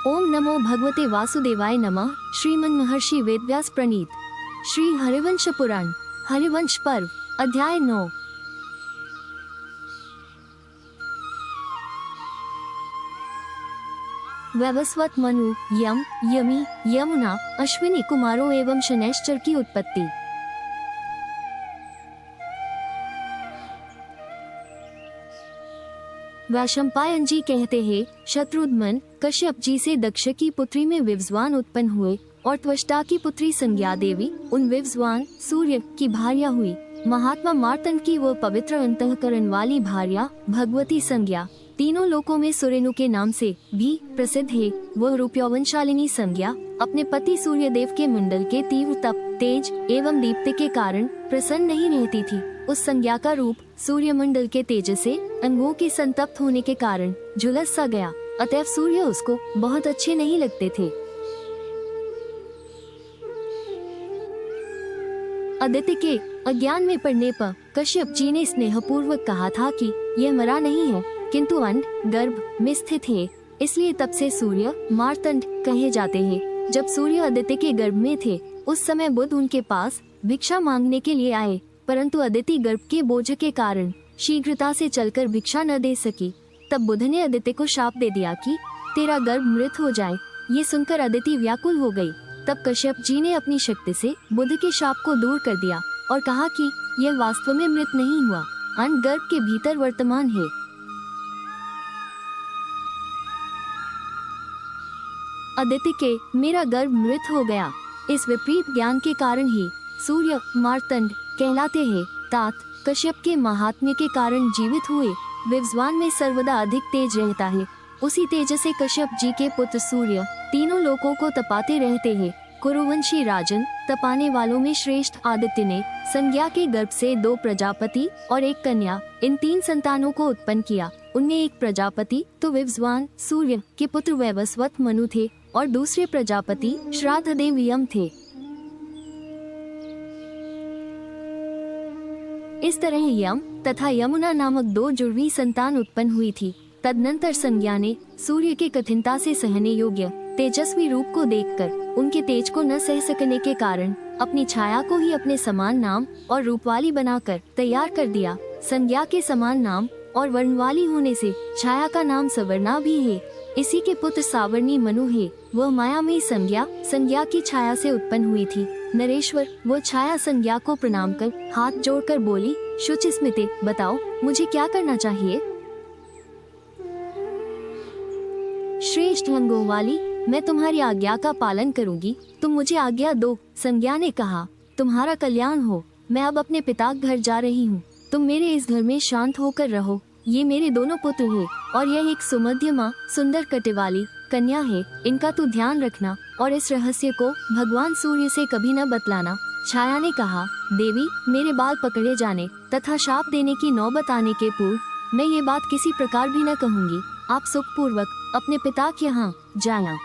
ओम नमो भगवते वासुदेवाय नमः। श्रीमन महर्षि वेदव्यास प्रणीत श्री हरिवंश पुराण हरिवंश पर्व अध्याय 9। वैवस्वत मनु यम यमी यमुना अश्विनी कुमारों एवं शनैश्चर की उत्पत्ति। वैशंपायन जी कहते हैं, शत्रुघ्न कश्यप जी से दक्ष की पुत्री में विवस्वान उत्पन्न हुए और त्वष्टा की पुत्री संज्ञा देवी उन विवस्वान सूर्य की भार्या हुई। महात्मा मार्तंड की वो पवित्र अंतःकरण वाली भार्या भगवती संज्ञा तीनों लोकों में सुरेनु के नाम से भी प्रसिद्ध है। वह रूपयौवनशालिनी संज्ञा अपने पति सूर्य देव के मंडल के तीव्र तप तेज एवं दीप्ति के कारण प्रसन्न नहीं रहती थी। उस संज्ञा का रूप सूर्य मंडल के तेज से अंगों के संतप्त होने के कारण झुलस सा गया, अतएव सूर्य उसको बहुत अच्छे नहीं लगते थे। आदित्य के अज्ञान में पड़ने पर कश्यप जी ने स्नेहपूर्वक कहा था कि यह मरा नहीं है, किंतु अंड गर्भ में स्थित है, इसलिए तब से सूर्य मार्तंड कहे जाते हैं। जब सूर्य आदित्य के गर्भ में थे, उस समय बुध उनके पास भिक्षा मांगने के लिए आए, परंतु अदिति गर्भ के बोझ के कारण शीघ्रता से चलकर भिक्षा न दे सकी। तब बुध ने अदिति को शाप दे दिया कि तेरा गर्भ मृत हो जाए। ये सुनकर अदिति व्याकुल हो गई। तब कश्यप जी ने अपनी शक्ति से बुध के शाप को दूर कर दिया और कहा कि यह वास्तव में मृत नहीं हुआ, अंड गर्भ के भीतर वर्तमान है। आदित्य के मेरा गर्भ मृत हो गया, इस विपरीत ज्ञान के कारण ही सूर्य मार्तंड कहलाते हैं। तात कश्यप के महात्म्य के कारण जीवित हुए विवस्वान में सर्वदा अधिक तेज रहता है। उसी तेज से कश्यप जी के पुत्र सूर्य तीनों लोकों को तपाते रहते हैं। कुरुवंशी राजन तपाने वालों में श्रेष्ठ आदित्य ने संज्ञा के गर्भ से 2 प्रजापति और 1 कन्या इन 3 संतानों को उत्पन्न किया। उनमें एक प्रजापति तो विवस्वान सूर्य के पुत्र वैवस्वत मनु थे और दूसरे प्रजापति श्राद्धदेव यम थे। इस तरह यम तथा यमुना नामक 2 जुड़वी संतान उत्पन्न हुई थी। तदनंतर संज्ञा ने सूर्य के कठिनता से सहने योग्य तेजस्वी रूप को देखकर उनके तेज को न सह सकने के कारण अपनी छाया को ही अपने समान नाम और रूप वाली बनाकर तैयार कर दिया। संज्ञा के समान नाम और वर्ण वाली होने से छाया का नाम सवर्णा भी है। इसी के पुत्र सावर्णी मनु है। वह मायामयी संज्ञा की छाया से उत्पन्न हुई थी। नरेश्वर वो छाया संज्ञा को प्रणाम कर हाथ जोड़कर बोली, शुचि स्मिते, बताओ मुझे क्या करना चाहिए। श्रेष्ठ अंगों वाली, मैं तुम्हारी आज्ञा का पालन करूंगी, तुम मुझे आज्ञा दो। संज्ञा ने कहा, तुम्हारा कल्याण हो, मैं अब अपने पिता घर जा रही हूँ, तुम मेरे इस घर में शांत होकर रहो। ये मेरे दोनों पुत्र हैं और यह एक सुमध्यमा सुंदर कटे वाली कन्या है, इनका तू ध्यान रखना और इस रहस्य को भगवान सूर्य से कभी न बतलाना। छाया ने कहा, देवी, मेरे बाल पकड़े जाने तथा शाप देने की नौबत आने के पूर्व मैं ये बात किसी प्रकार भी न कहूँगी। आप सुखपूर्वक अपने पिता के यहाँ जाना।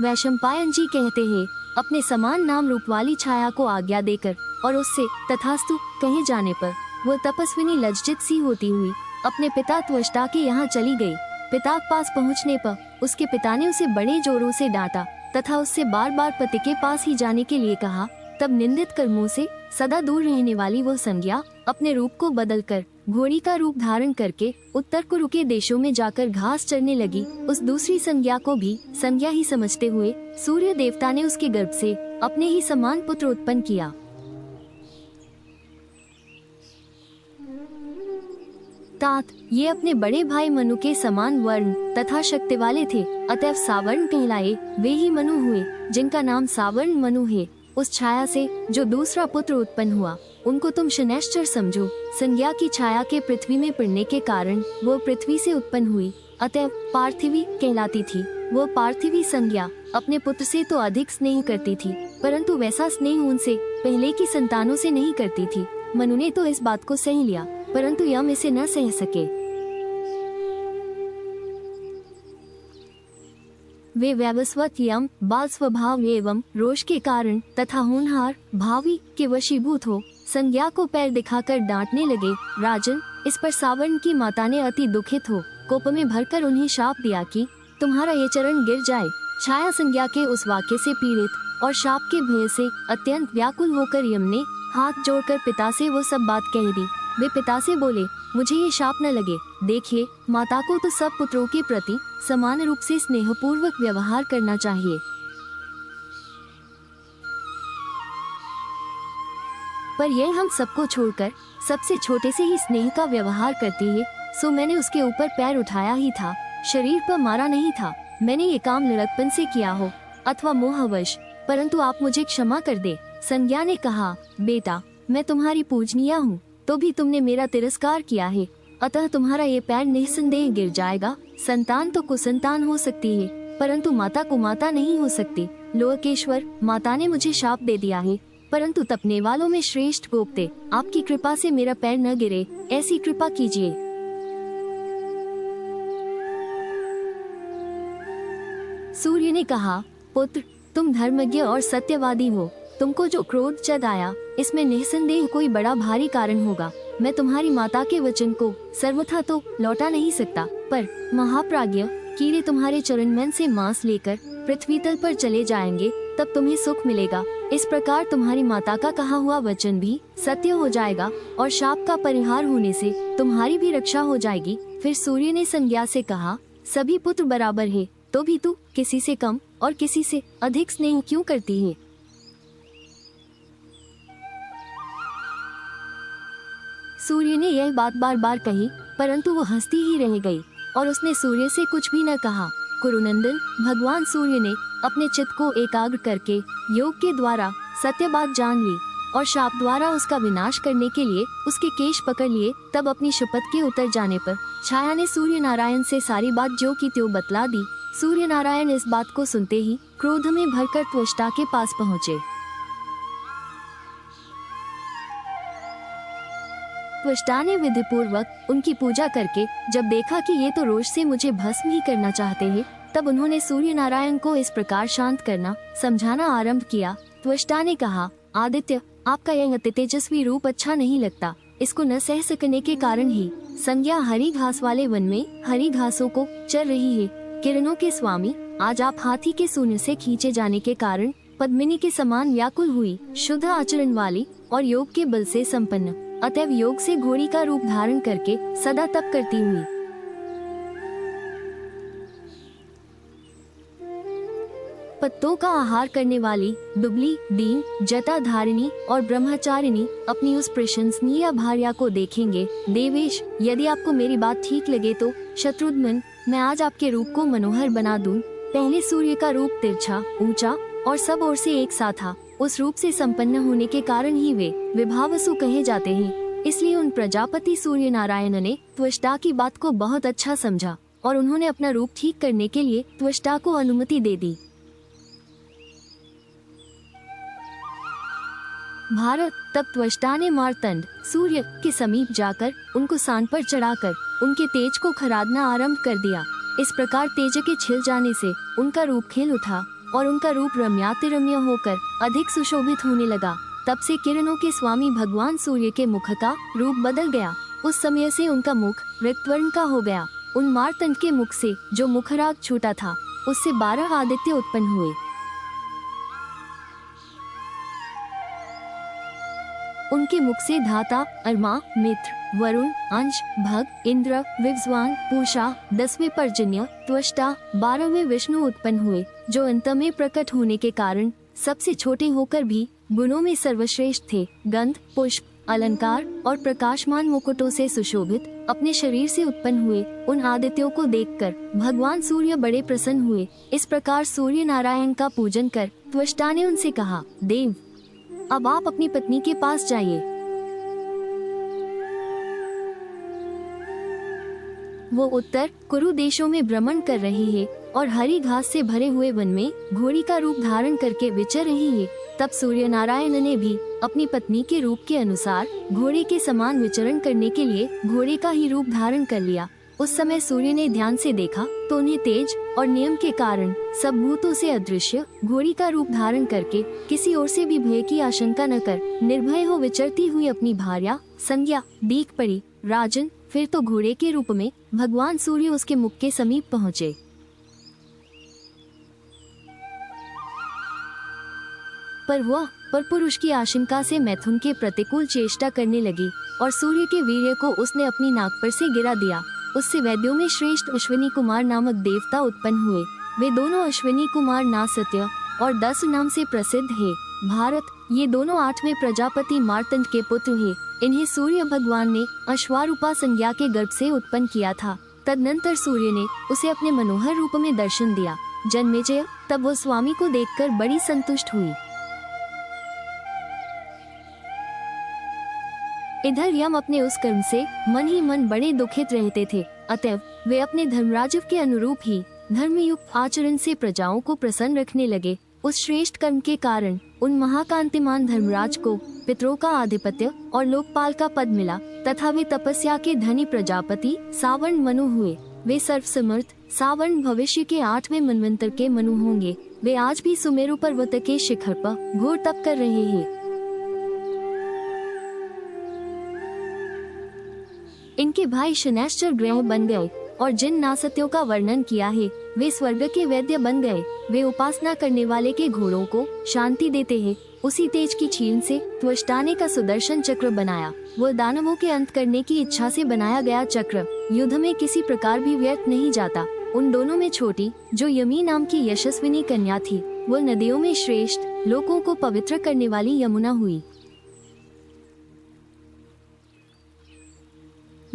वैशंपायन जी कहते हैं, अपने समान नाम रूप वाली छाया को आज्ञा देकर और उससे तथास्तु कहे जाने पर वह तपस्विनी लज्जित सी होती हुई अपने पिता त्वष्टा के यहाँ चली गई। पिता के पास पहुँचने पर उसके पिता ने उसे बड़े जोरों से डांटा तथा उससे बार बार पति के पास ही जाने के लिए कहा। तब निंदित कर्मों से सदा दूर रहने वाली वह संज्ञा अपने रूप को बदलकर घोड़ी का रूप धारण करके उत्तर कुरु के देशों में जाकर घास चरने लगी। उस दूसरी संज्ञा को भी संज्ञा ही समझते हुए सूर्य देवता ने उसके गर्भ से अपने ही समान पुत्र उत्पन्न किया। तात ये अपने बड़े भाई मनु के समान वर्ण तथा शक्ति वाले थे, अतएव सावर्ण कहलाए। वे ही मनु हुए जिनका नाम सावर्ण मनु है। उस छाया से जो दूसरा पुत्र उत्पन्न हुआ उनको तुम शनैश्चर समझो। संज्ञा की छाया के पृथ्वी में पड़ने के कारण वो पृथ्वी से उत्पन्न हुई, अतएव पार्थिवी कहलाती थी। वो पार्थिवी संज्ञा अपने पुत्र से तो अधिक स्नेह करती थी, परंतु वैसा स्नेह उनसे पहले की संतानों से नहीं करती थी। मनु ने तो इस बात को सह लिया, परंतु यम इसे न सह सके। वे वैवस्वत यम बाल स्वभाव एवं रोष के कारण तथा होनहार भावी के वशीभूत हो संज्ञा को पैर दिखाकर डांटने लगे। राजन, इस पर सावर्ण की माता ने अति दुखित हो कोप में भरकर उन्हें शाप दिया कि तुम्हारा ये चरण गिर जाए। छाया संज्ञा के उस वाक्य से पीड़ित और शाप के भय से अत्यंत व्याकुल होकर यम ने हाथ जोड़कर पिता से वो सब बात कह दी। वे पिता से बोले, मुझे ये शाप न लगे। देखिए, माता को तो सब पुत्रों के प्रति समान रूप से स्नेहपूर्वक व्यवहार करना चाहिए, पर यह हम सबको छोड़कर सबसे छोटे से ही स्नेह का व्यवहार करती है। सो मैंने उसके ऊपर पैर उठाया ही था, शरीर पर मारा नहीं था। मैंने ये काम लड़कपन से किया हो अथवा मोहवश, परंतु आप मुझे क्षमा कर दे। संज्ञा ने कहा, बेटा, मैं तुम्हारी पूजनीय हूँ, तो भी तुमने मेरा तिरस्कार किया है, अतः तुम्हारा ये पैर निस्संदेह गिर जाएगा। संतान तो कुसंतान हो सकती है, परंतु माता कुमाता नहीं हो सकती। लोकेश्वर, माता ने मुझे शाप दे दिया है, परंतु तपने वालों में श्रेष्ठ गोप्ते, आपकी कृपा से मेरा पैर न गिरे, ऐसी कृपा कीजिए। सूर्य ने कहा, पुत्र, तुम धर्मज्ञ और सत्यवादी हो। तुमको जो क्रोध चढ़ आया, इसमें निस्संदेह कोई बड़ा भारी कारण होगा। मैं तुम्हारी माता के वचन को सर्वथा तो लौटा नहीं सकता, पर महाप्राज्ञ कीड़े तुम्हारे चरण मन से मांस लेकर पृथ्वी तल पर चले जाएंगे, तब तुम्हें सुख मिलेगा। इस प्रकार तुम्हारी माता का कहा हुआ वचन भी सत्य हो जाएगा और शाप का परिहार होने से तुम्हारी भी रक्षा हो जाएगी। फिर सूर्य ने संज्ञा से कहा, सभी पुत्र बराबर है, तो भी तू किसी से कम और किसी से अधिक स्नेह क्यों करती है? सूर्य ने यह बात बार बार कही, परंतु वो हंसती ही रह गई और उसने सूर्य से कुछ भी न कहा। कुरुनंदन, भगवान सूर्य ने अपने चित्त को एकाग्र करके योग के द्वारा सत्य बात जान ली और शाप द्वारा उसका विनाश करने के लिए उसके केश पकड़ लिए। तब अपनी शपथ के उतर जाने पर छाया ने सूर्य नारायण से सारी बात ज्यों की त्यों बतला दी। सूर्य नारायण इस बात को सुनते ही क्रोध में भरकर त्वष्टा के पास पहुँचे। त्वष्टा ने विधि पूर्वक उनकी पूजा करके जब देखा कि ये तो रोष से मुझे भस्म ही करना चाहते हैं, तब उन्होंने सूर्य नारायण को इस प्रकार शांत करना समझाना आरंभ किया। त्वष्टा ने कहा, आदित्य, आपका यह अति तेजस्वी रूप अच्छा नहीं लगता। इसको न सह सकने के कारण ही संज्ञा हरी घास वाले वन में हरी घासों को चर रही है। किरणों के स्वामी, आज आप हाथी के सूंड से खींचे जाने के कारण पद्मिनी के समान व्याकुल हुई, शुद्ध आचरण वाली और योग के बल से संपन्न, अतएव योग से घोड़ी का रूप धारण करके सदा तप करती हुई पत्तों का आहार करने वाली दुबली, दीन, जटाधारिणी और ब्रह्मचारिणी अपनी उस प्रशंसनीय भार्या को देखेंगे। देवेश, यदि आपको मेरी बात ठीक लगे तो शत्रुघ्न, मैं आज आपके रूप को मनोहर बना दूं। पहले सूर्य का रूप तिरछा, ऊंचा और सब ओर से एक सा था। उस रूप से संपन्न होने के कारण ही वे विभावसु कहे जाते हैं। इसलिए उन प्रजापति सूर्य नारायण ने त्वष्टा की बात को बहुत अच्छा समझा और उन्होंने अपना रूप ठीक करने के लिए त्वष्टा को अनुमति दे दी। भारत, तब त्वष्टा ने मार्तंड सूर्य के समीप जाकर उनको सान पर चढ़ाकर उनके तेज को खरादना आरंभ कर दिया। इस प्रकार तेज के छिल जाने से उनका रूप खिल उठा और उनका रूप रम्यातिरम्य होकर अधिक सुशोभित होने लगा। तब से किरणों के स्वामी भगवान सूर्य के मुख का रूप बदल गया। उस समय से उनका मुख रक्तवर्ण का हो गया। उन मार्तंड के मुख से जो मुखराग छूटा था, उससे 12 आदित्य उत्पन्न हुए। उनके मुख से धाता, अर्मा, मित्र, वरुण, अंश, भग, इंद्र, विवस्वान, पूषा, 10वें पर्जन्य, त्वष्टा, 12वें विष्णु उत्पन्न हुए, जो अंत में प्रकट होने के कारण सबसे छोटे होकर भी गुणों में सर्वश्रेष्ठ थे। गंध, पुष्प, अलंकार और प्रकाशमान मुकुटों से सुशोभित अपने शरीर से उत्पन्न हुए उन आदित्यों को देखकर भगवान सूर्य बड़े प्रसन्न हुए। इस प्रकार सूर्य नारायण का पूजन कर त्वष्टा ने उनसे कहा, देव, अब आप अपनी पत्नी के पास जाइए। वो उत्तर कुरु देशों में भ्रमण कर रही है और हरी घास से भरे हुए वन में घोड़ी का रूप धारण करके विचर रही है। तब सूर्य नारायण ने भी अपनी पत्नी के रूप के अनुसार घोड़े के समान विचरण करने के लिए घोड़े का ही रूप धारण कर लिया। उस समय सूर्य ने ध्यान से देखा तो उन्हें तेज और नियम के कारण सब भूतों से अदृश्य घोड़ी का रूप धारण करके किसी ओर से भी भय की आशंका न कर निर्भय हो विचरती हुई अपनी भार्या संज्ञा दीख पड़ी। राजन, फिर तो घोड़े के रूप में भगवान सूर्य उसके मुख के समीप पहुँचे। पर हुआ, पर पुरुष की आशंका से मैथुन के प्रतिकूल चेष्टा करने लगी और सूर्य के वीर्य को उसने अपनी नाक पर से गिरा दिया। उससे वैद्यों में श्रेष्ठ अश्विनी कुमार नामक देवता उत्पन्न हुए। वे दोनों अश्विनी कुमार नासत्य और दस नाम से प्रसिद्ध है। भारत, ये दोनों 8वें प्रजापति मार्तंड के पुत्र हैं। इन्हें सूर्य भगवान ने अश्वारूपा संज्ञा के गर्भ से उत्पन्न किया था। तदनंतर सूर्य ने उसे अपने मनोहर रूप में दर्शन दिया। जन्मेजय तब वो स्वामी को देखकर बड़ी संतुष्ट हुई। इधर यम अपने उस कर्म से मन ही मन बड़े दुखित रहते थे। अतएव वे अपने धर्मराजव के अनुरूप ही धर्मयुक्त आचरण से प्रजाओं को प्रसन्न रखने लगे। उस श्रेष्ठ कर्म के कारण उन महाकांतिमान धर्मराज को पितरों का आधिपत्य और लोकपाल का पद मिला तथा वे तपस्या के धनी प्रजापति सावर्ण मनु हुए। वे सर्वसमर्थ सावर्ण भविष्य के 8वें मनवंतर के मनु होंगे। वे आज भी सुमेरु पर्वत के शिखर पर घोर तप कर रहे हैं। इनके भाई शनैश्चर ग्रह बन गए और जिन नासत्यों का वर्णन किया है वे स्वर्ग के वैद्य बन गए। वे उपासना करने वाले के घोड़ों को शांति देते हैं। उसी तेज की छीन से त्वष्टा ने का सुदर्शन चक्र बनाया। वह दानवों के अंत करने की इच्छा से बनाया गया चक्र युद्ध में किसी प्रकार भी व्यर्थ नहीं जाता। उन दोनों में छोटी जो यमी नाम की यशस्विनी कन्या थी, वह नदियों में श्रेष्ठ, लोगों को पवित्र करने वाली यमुना हुई।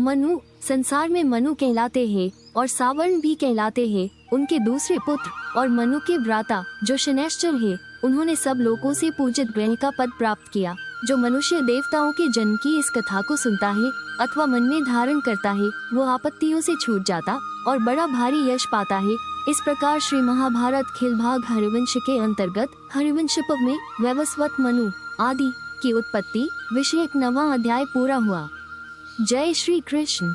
मनु संसार में मनु कहलाते हैं और सावर्ण भी कहलाते हैं। उनके दूसरे पुत्र और मनु के भ्राता जो शनैश्चर है, उन्होंने सब लोगों से पूजित ग्रह का पद प्राप्त किया। जो मनुष्य देवताओं के जन्म की इस कथा को सुनता है अथवा मन में धारण करता है, वो आपत्तियों से छूट जाता और बड़ा भारी यश पाता है। इस प्रकार श्री महाभारत खिल भाग हरिवंश के अंतर्गत हरिवंश पर्व में वैवस्वत मनु आदि की उत्पत्ति विषयक 9वां अध्याय पूरा हुआ। जय श्री कृष्ण।